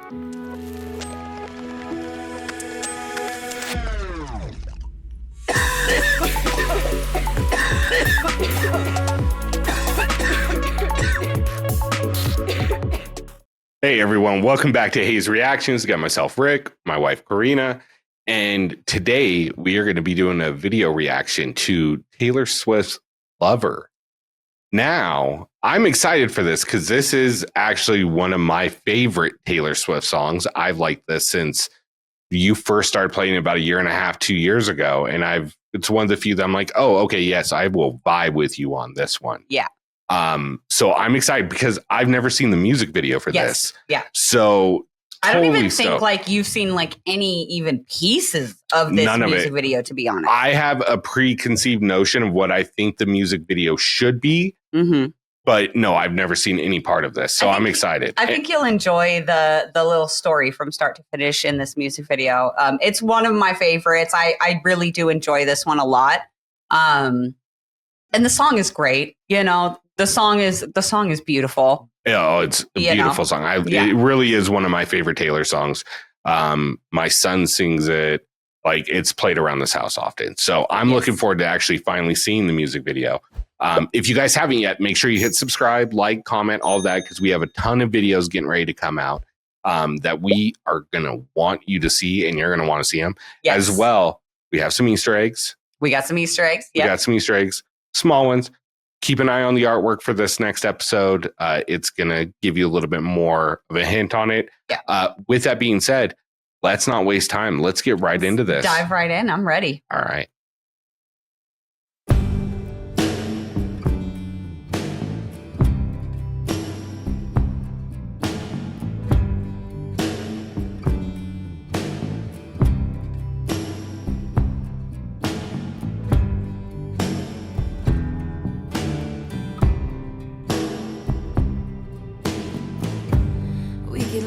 Hey everyone, welcome back to Hayes Reactions. Got myself Rick, my wife Karina, and today we are going to be doing a video reaction to Taylor Swift's Lover. Now, I'm excited for this because this is actually one of my favorite Taylor Swift songs. I've liked this since you first started playing about a year and a half, 2 years ago, and it's one of the few that I'm like, oh, okay, yes, I will vibe with you on this one. Yeah. So I'm excited because I've never seen the music video for this. Yeah. So I don't even think like you've seen like any even pieces of this music video, to be honest. I have a preconceived notion of what I think the music video should be. Mm-hmm. But no, I've never seen any part of this. So I'm excited. I think you'll enjoy the little story from start to finish in this music video. It's one of my favorites. I really do enjoy this one a lot. And the song is great. You know, the song is beautiful. Yeah, it's a beautiful song. It really is one of my favorite Taylor songs. My son sings it, like it's played around this house often. So I'm looking forward to actually finally seeing the music video. If you guys haven't yet, make sure you hit subscribe, like, comment, all of that, because we have a ton of videos getting ready to come out that we are going to want you to see, and you're going to want to see them as well. We have some Easter eggs. We got some Easter eggs. We got some Easter eggs, small ones. Keep an eye on the artwork for this next episode. It's going to give you a little bit more of a hint on it. Yeah. With that being said, let's not waste time. Let's get right into this. Dive right in. I'm ready. All right.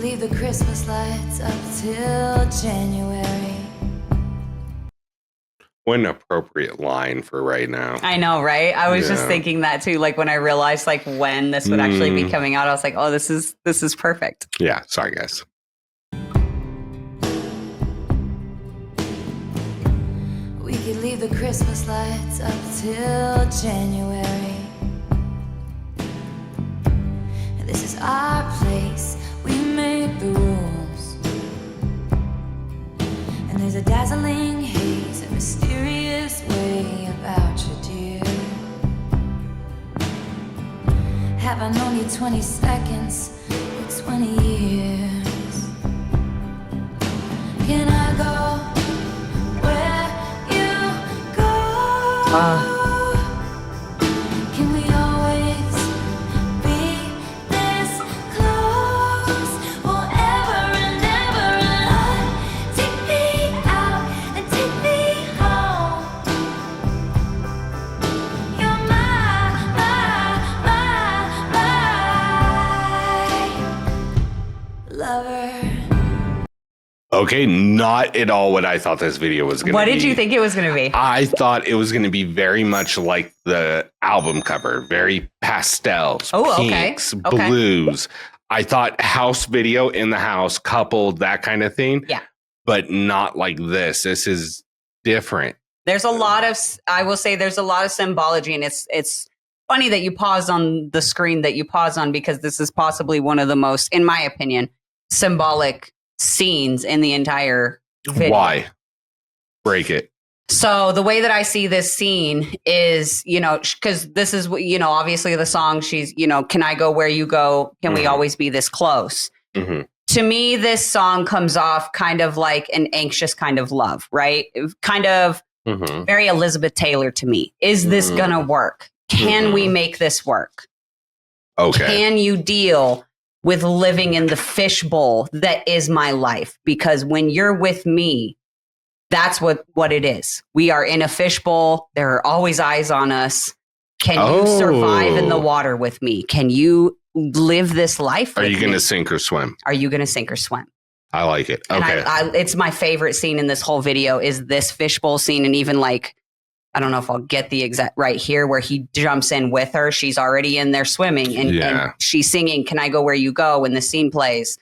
Leave the Christmas lights up till January. What an appropriate line for right now. I know, right? I was just thinking that too. Like when I realized like when this would actually be coming out, I was like, oh, this is perfect. Yeah, sorry guys. We could leave the Christmas lights up till January. And this is our place. We make the rules, and there's a dazzling haze, a mysterious way about you, dear. Have I known you 20 seconds or 20 years? Can I go where you go? Can we always be this close forever and ever? And take me out and take me home. You're my lover. Okay, not at all what I thought this video was going to be. What did you think it was going to be? I thought it was going to be very much like the album cover, very pastels, pinks, blues. I thought house video in the house, coupled, that kind of thing. Yeah. But not like this. This is different. There's a lot of, I will say there's a lot of symbology, and it's funny that you paused on the screen that you paused on, because this is possibly one of the most, in my opinion, symbolic scenes in the entire video. Why? Break it. So the way that I see this scene is, you know, because this is, you know, obviously the song, she's, you know, can I go where you go? Can we always be this close? To me, this song comes off kind of like an anxious kind of love, right? Kind of very Elizabeth Taylor to me. Is this going to work? Can we make this work? Okay. Can you deal with living in the fishbowl that is my life? Because when you're with me, that's what it is. We are in a fishbowl. There are always eyes on us. Can you survive in the water with me? Can you live this life with me? Are you going to sink or swim? Are you going to sink or swim? I like it. Okay. And it's my favorite scene in this whole video is this fishbowl scene. And even like, I don't know if I'll get the exact right here where he jumps in with her. She's already in there swimming and she's singing, can I go where you go? When the scene plays.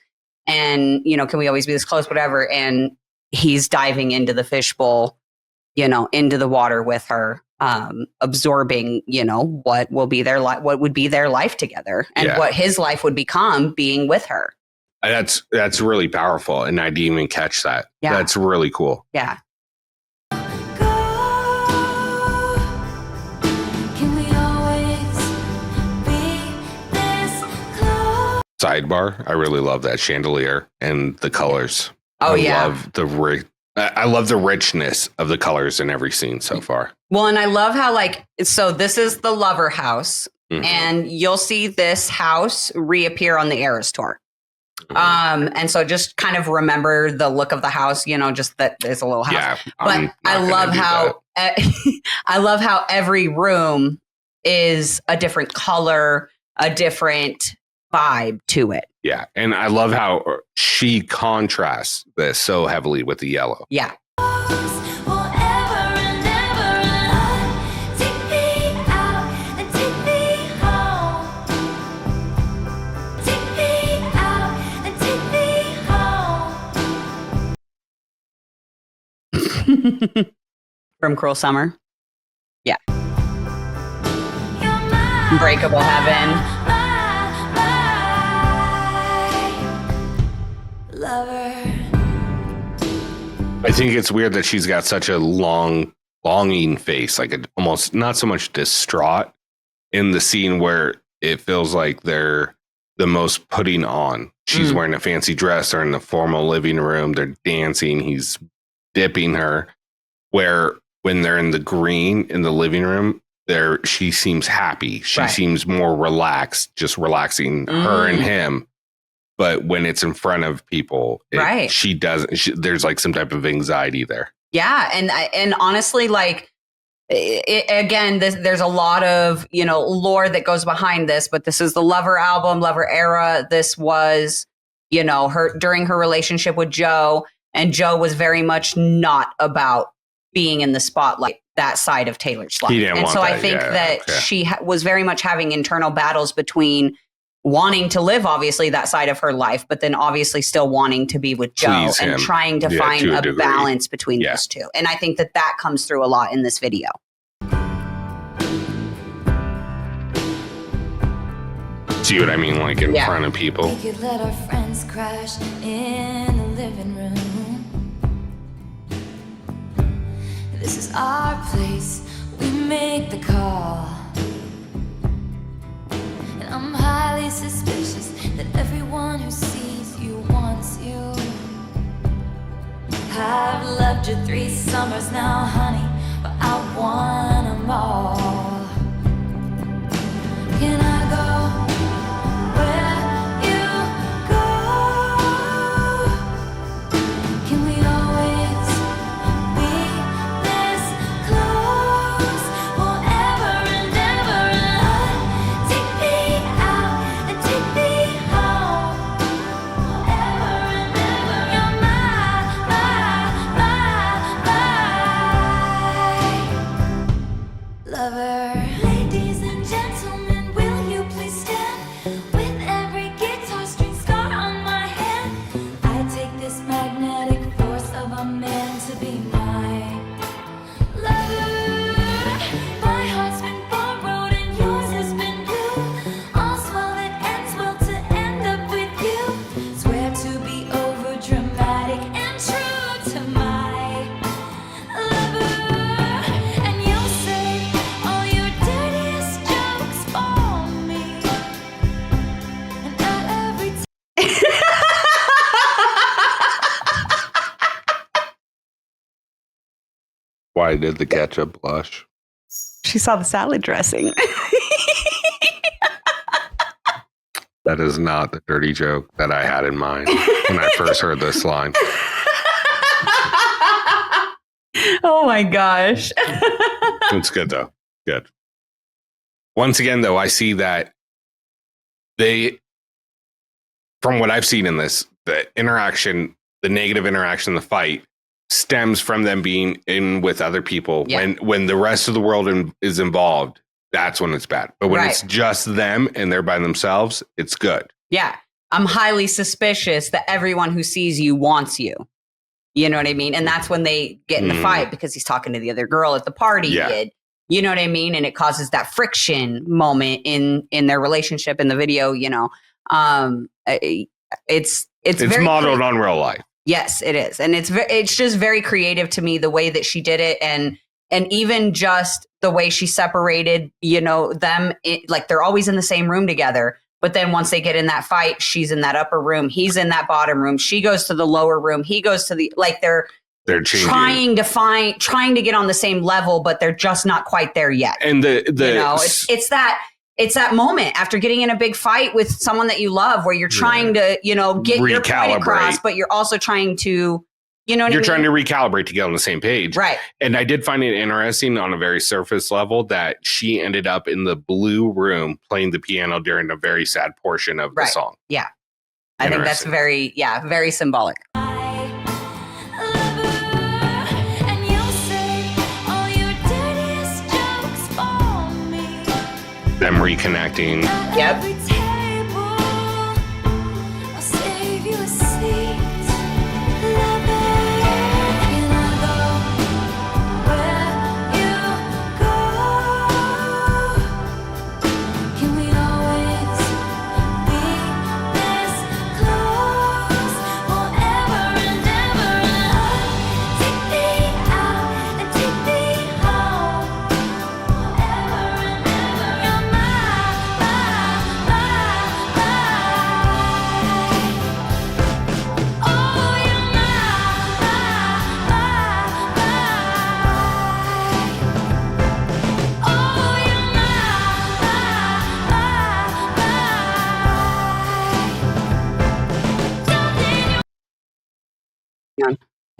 and, you know, can we always be this close, whatever. And he's diving into the fishbowl, you know, into the water with her, absorbing, you know, what will be their life, what would be their life together, and what his life would become being with her. That's really powerful. And I didn't even catch that. Yeah. That's really cool. Yeah. Sidebar, I really love that chandelier and the colors. Oh, I love the richness of the colors in every scene so far. Well, and I love how, like, so this is the Lover house, and you'll see this house reappear on the Eras tour. And so just kind of remember the look of the house, you know, just that there's a little house. Yeah, but I love how I love how every room is a different color, a different vibe to it. Yeah, and I love how she contrasts this so heavily with the yellow. Yeah. From Cruel Summer. Yeah. Unbreakable Heaven. I think it's weird that she's got such a longing face, like almost not so much distraught in the scene where it feels like they're the most putting on. She's wearing a fancy dress. They're in the formal living room. They're dancing. He's dipping her. Where when they're in the green in the living room, she seems happy. She seems more relaxed, just relaxing her and him. But when it's in front of people, she doesn't. There's like some type of anxiety there. Yeah, and honestly, like again, there's a lot of, you know, lore that goes behind this. But this is the Lover album, Lover era. This was, you know, her during her relationship with Joe, and Joe was very much not about being in the spotlight, that side of Taylor's life. And so I think that she was very much having internal battles between wanting to live, obviously, that side of her life, but then obviously still wanting to be with Joe and trying to find a balance between those two. And I think that comes through a lot in this video. See what I mean? Like in front of people. We could let our friends crash in the living room. This is our place. We make the call. And I'm highly suspicious that everyone who sees you wants you. I've loved you 3 summers now, honey, but I want them all. Can I go where you go? Can we always be this close? Forever and ever and take me out and take me home. Forever and ever, you're my lover. Ladies and gentlemen, will you please stand with every guitar string scar on my hand? I take this magnetic force of a man to be my lover. My heart's been borrowed and yours has been blue. All's well that ends well to end up with you. Swear to be over dramatic and true to my lover. And you'll say all your dirtiest jokes for me. And at every Why did the ketchup blush? She saw the salad dressing. That is not the dirty joke that I had in mind when I first heard this line. Oh my gosh. It's good though. Good. Once again, though, I see that from what I've seen in this, the interaction, the negative interaction, the fight stems from them being in with other people. Yeah. When the rest of the world is involved, that's when it's bad. But when it's just them and they're by themselves, it's good. Yeah. I'm highly suspicious that everyone who sees you wants you. You know what I mean? And that's when they get in the fight because he's talking to the other girl at the party. Yeah. You know what I mean? And it causes that friction moment in their relationship in the video, you know. It's very modeled on real life. Yes, it is. And it's just very creative to me, the way that she did it. And even just the way she separated, you know, them, like they're always in the same room together. But then once they get in that fight, she's in that upper room. He's in that bottom room. She goes to the lower room. He goes to the, like they're trying to get on the same level, but they're just not quite there yet. And you know, it's that moment after getting in a big fight with someone that you love, where you're trying to, you know, get your point across, but you're also trying to, you know, you're trying to recalibrate to get on the same page. Right. And I did find it interesting on a very surface level that she ended up in the blue room playing the piano during a very sad portion of the song. Yeah. I think that's very symbolic. Them reconnecting. Yep.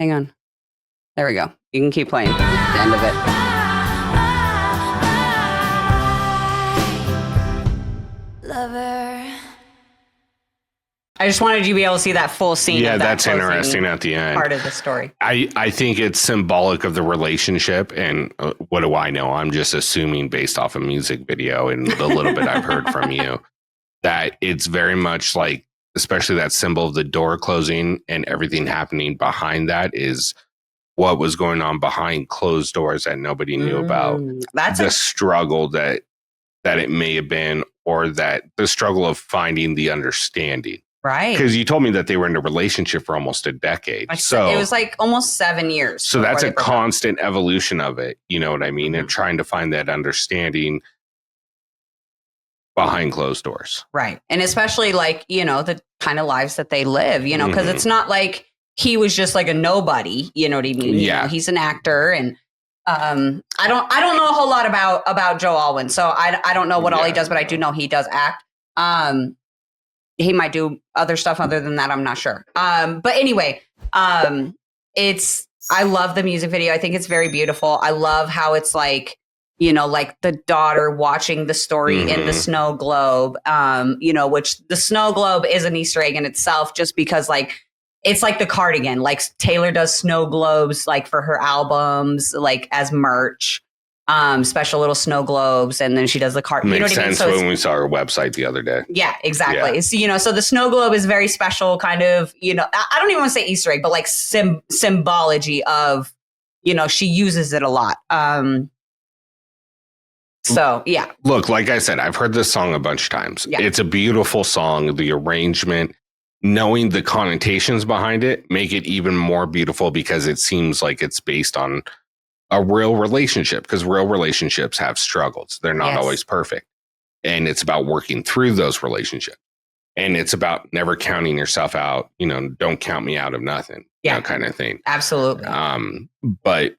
Hang on. There we go. You can keep playing. The end of it. Lover. I just wanted you to be able to see that full scene. Yeah, of that that's interesting at the end. Part of the story. I think it's symbolic of the relationship. And what do I know? I'm just assuming based off a music video and the little bit I've heard from you that it's very much like, especially that symbol of the door closing and everything happening behind that is what was going on behind closed doors that nobody knew about. That's the struggle that it may have been, or that the struggle of finding the understanding. Right. Because you told me that they were in a relationship for almost a decade. So it was like almost 7 years. So that's a constant evolution of it. You know what I mean? Mm-hmm. And trying to find that understanding behind closed doors. Right. And especially like, you know, the kind of lives that they live, you know, because it's not like he was just like a nobody, you know what I mean? Yeah. You know, he's an actor, and I don't know a whole lot about Joe Alwyn. So I don't know what all he does, but I do know he does act. He might do other stuff other than that. I'm not sure. But anyway, I love the music video. I think it's very beautiful. I love how it's like, you know, like the daughter watching the story in the snow globe, you know, which the snow globe is an Easter egg in itself, just because like, it's like the cardigan, like Taylor does snow globes, like for her albums, like as merch, special little snow globes. And then she does the cardigan. Makes you know what sense I mean? So when we saw her website the other day. Yeah, exactly. Yeah. So, you know, so the snow globe is very special kind of, you know, I don't even want to say Easter egg, but like symbology of, you know, she uses it a lot. So, yeah. Look, like I said, I've heard this song a bunch of times. Yeah. It's a beautiful song. The arrangement, knowing the connotations behind it, make it even more beautiful because it seems like it's based on a real relationship, because real relationships have struggles. They're not always perfect. And it's about working through those relationships. And it's about never counting yourself out, you know, don't count me out of nothing, you know, kind of thing. Absolutely. But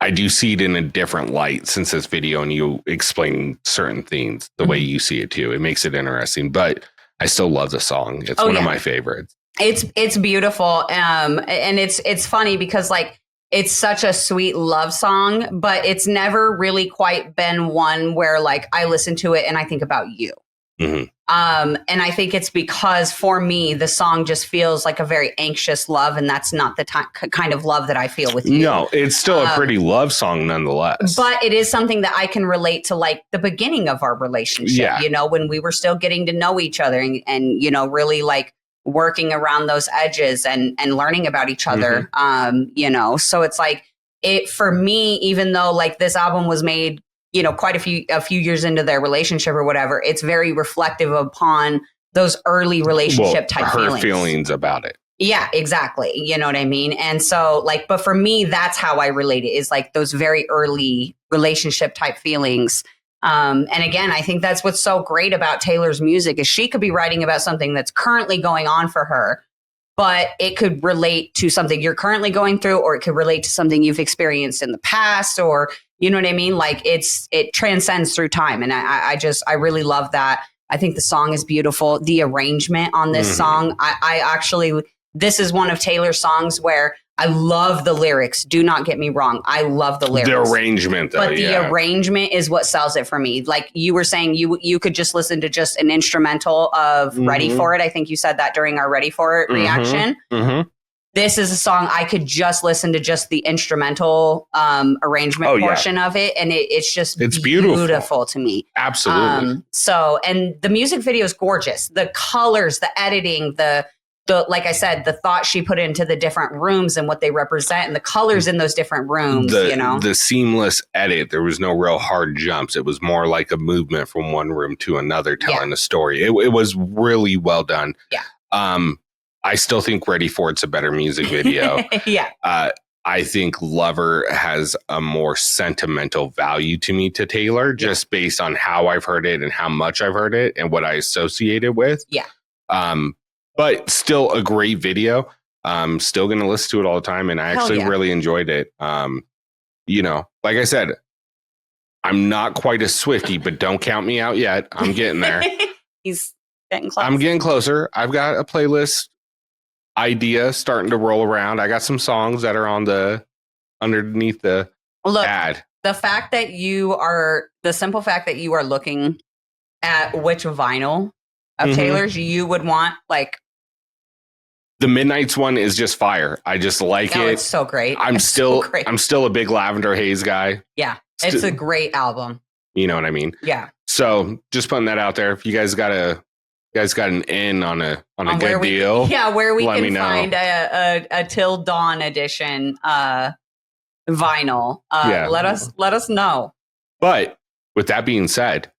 I do see it in a different light since this video and you explain certain things the way you see it too. It makes it interesting, but I still love the song. It's one of my favorites. It's beautiful. And it's funny because like, it's such a sweet love song, but it's never really quite been one where like I listen to it and I think about you. Mhm. And I think it's because for me, the song just feels like a very anxious love, and that's not the kind of love that I feel with you. No, it's still a pretty love song nonetheless. But it is something that I can relate to, like the beginning of our relationship, Yeah. you know, when we were still getting to know each other and you know, really like working around those edges and learning about each other. You know, so it's like it for me, even though like this album was made, you know, quite a few years into their relationship or whatever, it's very reflective upon those early relationship type her feelings about it. Yeah, exactly. You know what I mean? And so like, but for me, that's how I relate it, is like those very early relationship type feelings. And again, I think that's what's so great about Taylor's music is she could be writing about something that's currently going on for her, but it could relate to something you're currently going through, or it could relate to something you've experienced in the past, or you know what I mean? Like it transcends through time. And I really love that. I think the song is beautiful. The arrangement on this song, I actually, this is one of Taylor's songs where I love the lyrics. Do not get me wrong. I love the lyrics. The arrangement, though, but the arrangement is what sells it for me. Like you were saying, you could just listen to just an instrumental of Ready For It. I think you said that during our Ready For It reaction. This is a song I could just listen to just the instrumental arrangement portion of it. And it's beautiful to me. Absolutely. So, and the music video is gorgeous. The colors, the editing, the like I said, the thought she put into the different rooms and what they represent and the colors in those different rooms, you know, the seamless edit. There was no real hard jumps. It was more like a movement from one room to another, telling a story. It was really well done. Yeah. I still think Ready For It's a better music video. Yeah. I think Lover has a more sentimental value to me to Taylor, just based on how I've heard it and how much I've heard it and what I associate it with. Yeah. But still a great video. Still going to listen to it all the time. And I actually really enjoyed it. You know, like I said, I'm not quite a Swiftie, but don't count me out yet. I'm getting there. He's getting close. I'm getting closer. I've got a playlist idea starting to roll around. I got some songs that are on underneath the ad. The simple fact that you are looking at which vinyl of Taylor's you would want, like, the Midnights one is just fire. I just like it. It's so great. I'm still a big Lavender Haze guy. Yeah. It's a great album. You know what I mean? Yeah. So just putting that out there. If you guys got an in on a good deal. Yeah, where we can find a Till Dawn edition vinyl. Let us know. But with that being said,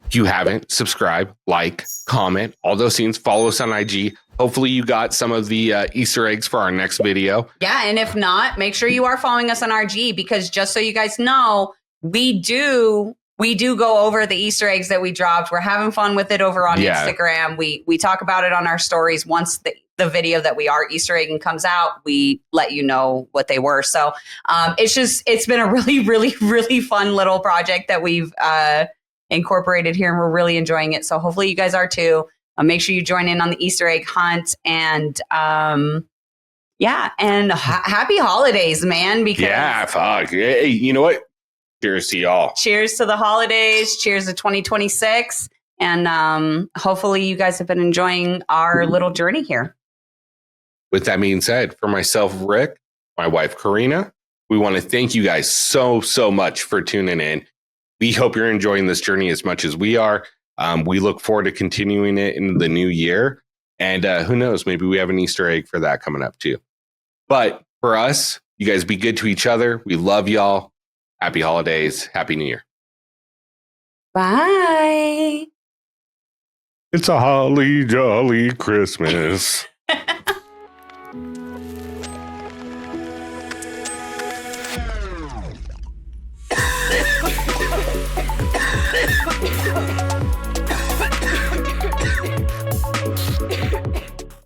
if you haven't, subscribe, like, comment, all those things. Follow us on IG. Hopefully you got some of the Easter eggs for our next video. Yeah, and if not, make sure you are following us on IG, because just so you guys know, we do go over the Easter eggs that we dropped. We're having fun with it over on Instagram. We talk about it on our stories. Once the video that we are Easter egging comes out, we let you know what they were. So it's been a really, really, really fun little project that we've incorporated here, and we're really enjoying it. So hopefully you guys are too. Make sure you join in on the Easter egg hunt, and happy holidays, man. Because fuck. Hey, you know what? Cheers to y'all. Cheers to the holidays. Cheers to 2026. And hopefully you guys have been enjoying our little journey here. With that being said, for myself, Rick, my wife, Karina, we want to thank you guys so much for tuning in. We hope you're enjoying this journey as much as we are. We look forward to continuing it in the new year. And who knows, maybe we have an Easter egg for that coming up too. But for us, you guys be good to each other. We love y'all. Happy holidays. Happy New Year. Bye. It's a holly jolly Christmas.